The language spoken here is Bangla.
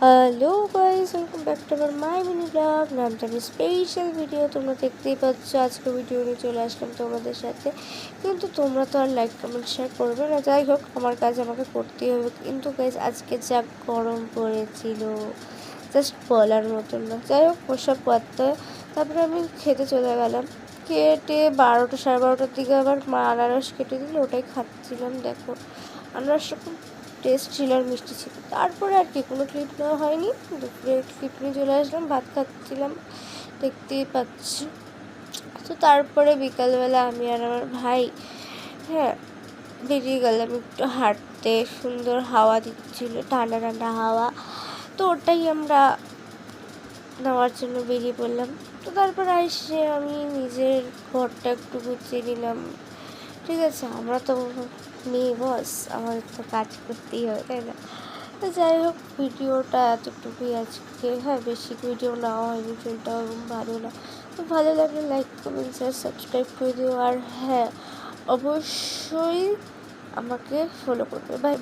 Hello guys, welcome back to our my mini blog. নামটা স্পেশাল ভিডিও তোমরা দেখতেই পাচ্ছ। আজকে ভিডিও নিয়ে চলে আসলাম তোমাদের সাথে, কিন্তু তোমরা তো আর লাইক কমেন্ট শেয়ার করবে না। যাই হোক, আমার কাজ আমাকে করতেই হবে। কিন্তু গাইস, আজকে যা গরম পড়েছিল জাস্ট বলার মতন না। যাই হোক, ওসব করতে তারপরে আমি খেতে চলে গেলাম। খেটে 12টা 12:30টার দিকে আবার মা আনারস কেটে দিল, ওটাই খাচ্ছিলাম। দেখো, আনারসটা খুব টেস্ট ছিল আর মিষ্টি ছিল। তারপরে আর কি কোনো ক্লিপ নেওয়া হয়নি। দুপুরে ক্লিপ নিয়ে চলে আসলাম, ভাত খাচ্ছিলাম, দেখতেই পাচ্ছি। তো তারপরে বিকালবেলা আমি আর আমার ভাই বেরিয়ে গেলাম একটু হাঁটতে। সুন্দর হাওয়া দিচ্ছিল, ঠান্ডা ঠান্ডা হাওয়া। তো ওটাই আমরা নেওয়ার জন্য বেরিয়ে পড়লাম। তো তারপর এসে আমি নিজের ঘরটা একটু গুছিয়ে নিলাম। ঠিক আছে, আমরা তো মেয়ে বস, আমাদের তো কাজ করতেই হবে, তাই না? তো যাই হোক, ভিডিওটা এতটুকুই আজকে। বেশি ভিডিও নেওয়া হয়নি, চলটাও ভালো না। তো ভালো লাগলে লাইক কমেন্ট শেয়ার সাবস্ক্রাইব করে দিও। আর অবশ্যই আমাকে ফলো করবে। বাই।